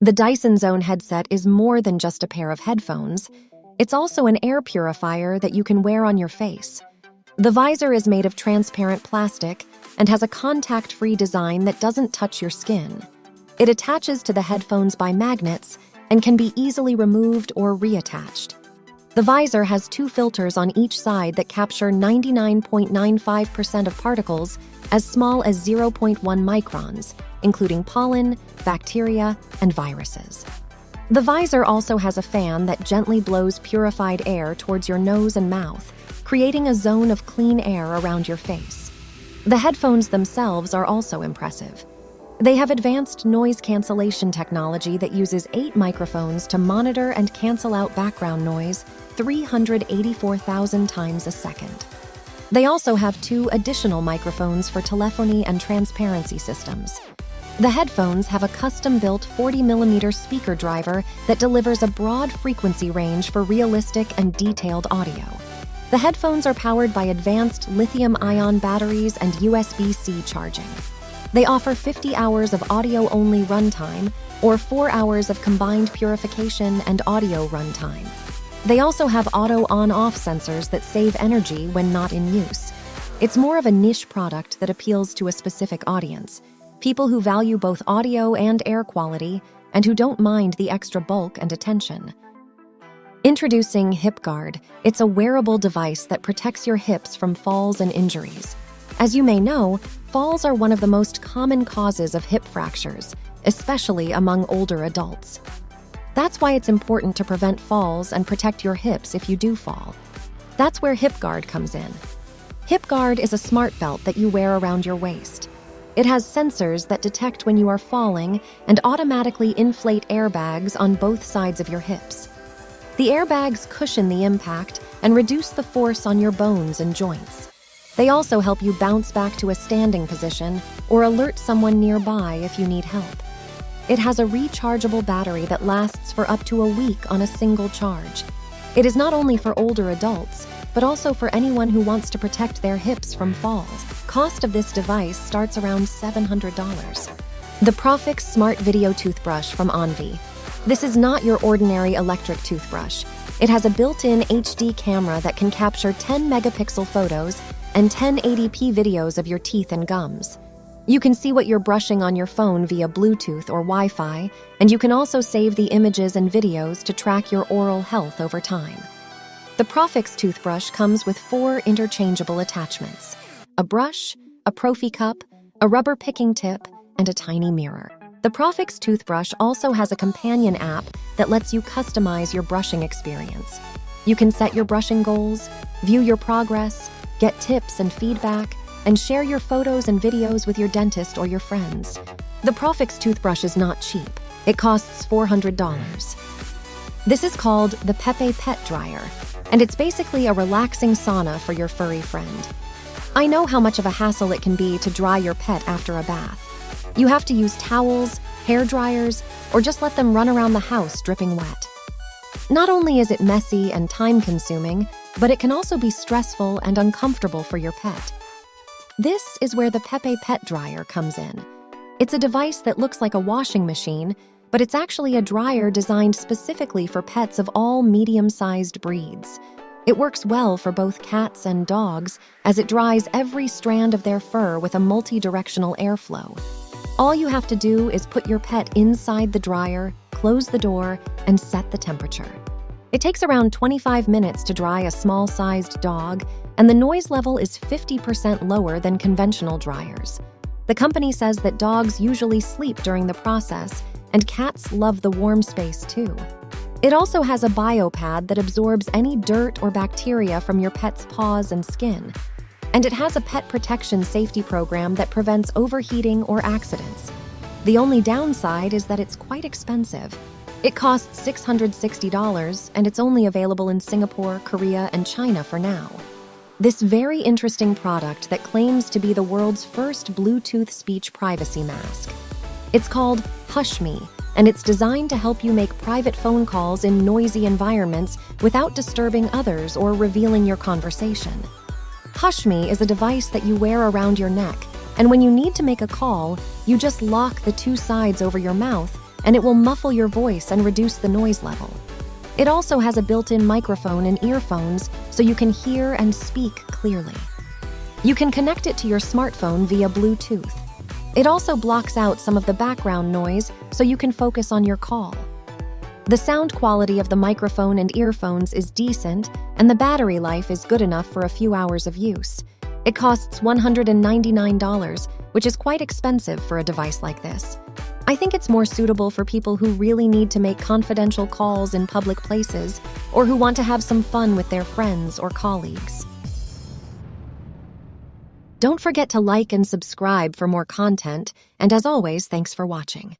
The Dyson Zone headset is more than just a pair of headphones. It's also an air purifier that you can wear on your face. The visor is made of transparent plastic and has a contact-free design that doesn't touch your skin. It attaches to the headphones by magnets and can be easily removed or reattached. The visor has 2 filters on each side that capture 99.95% of particles as small as 0.1 microns, including pollen, bacteria, and viruses. The visor also has a fan that gently blows purified air towards your nose and mouth, creating a zone of clean air around your face. The headphones themselves are also impressive. They have advanced noise cancellation technology that uses 8 microphones to monitor and cancel out background noise 384,000 times a second. They also have 2 additional microphones for telephony and transparency systems. The headphones have a custom-built 40mm speaker driver that delivers a broad frequency range for realistic and detailed audio. The headphones are powered by advanced lithium-ion batteries and USB-C charging. They offer 50 hours of audio-only runtime or 4 hours of combined purification and audio runtime. They also have auto on-off sensors that save energy when not in use. It's more of a niche product that appeals to a specific audience, people who value both audio and air quality and who don't mind the extra bulk and attention. Introducing HipGuard, it's a wearable device that protects your hips from falls and injuries. As you may know, falls are one of the most common causes of hip fractures, especially among older adults. That's why it's important to prevent falls and protect your hips if you do fall. That's where HipGuard comes in. HipGuard is a smart belt that you wear around your waist. It has sensors that detect when you are falling and automatically inflate airbags on both sides of your hips. The airbags cushion the impact and reduce the force on your bones and joints. They also help you bounce back to a standing position or alert someone nearby if you need help. It has a rechargeable battery that lasts for up to a week on a single charge. It is not only for older adults, but also for anyone who wants to protect their hips from falls. Cost of this device starts around $700. The Profix Smart Video Toothbrush from Envy. This is not your ordinary electric toothbrush. It has a built-in HD camera that can capture 10-megapixel photos and 1080p videos of your teeth and gums. You can see what you're brushing on your phone via Bluetooth or Wi-Fi, and you can also save the images and videos to track your oral health over time. The Profix toothbrush comes with 4 interchangeable attachments: a brush, a Profi cup, a rubber picking tip, and a tiny mirror. The Profix toothbrush also has a companion app that lets you customize your brushing experience. You can set your brushing goals, view your progress, get tips and feedback, and share your photos and videos with your dentist or your friends. The Profix toothbrush is not cheap. It costs $400. This is called the Pepe Pet Dryer, and it's basically a relaxing sauna for your furry friend. I know how much of a hassle it can be to dry your pet after a bath. You have to use towels, hair dryers, or just let them run around the house dripping wet. Not only is it messy and time-consuming, but it can also be stressful and uncomfortable for your pet. This is where the Pepe Pet Dryer comes in. It's a device that looks like a washing machine, but it's actually a dryer designed specifically for pets of all medium-sized breeds. It works well for both cats and dogs, as it dries every strand of their fur with a multi-directional airflow. All you have to do is put your pet inside the dryer, close the door, and set the temperature. It takes around 25 minutes to dry a small-sized dog, and the noise level is 50% lower than conventional dryers. The company says that dogs usually sleep during the process, and cats love the warm space too. It also has a biopad that absorbs any dirt or bacteria from your pet's paws and skin. And it has a pet protection safety program that prevents overheating or accidents. The only downside is that it's quite expensive. It costs $660, and it's only available in Singapore, Korea, and China for now. This very interesting product that claims to be the world's first Bluetooth speech privacy mask. It's called Hush Me, and it's designed to help you make private phone calls in noisy environments without disturbing others or revealing your conversation. Hush Me is a device that you wear around your neck, and when you need to make a call, you just lock the 2 sides over your mouth and it will muffle your voice and reduce the noise level. It also has a built-in microphone and earphones so you can hear and speak clearly. You can connect it to your smartphone via Bluetooth. It also blocks out some of the background noise so you can focus on your call. The sound quality of the microphone and earphones is decent, and the battery life is good enough for a few hours of use. It costs $199, which is quite expensive for a device like this. I think it's more suitable for people who really need to make confidential calls in public places or who want to have some fun with their friends or colleagues. Don't forget to like and subscribe for more content, and as always, thanks for watching.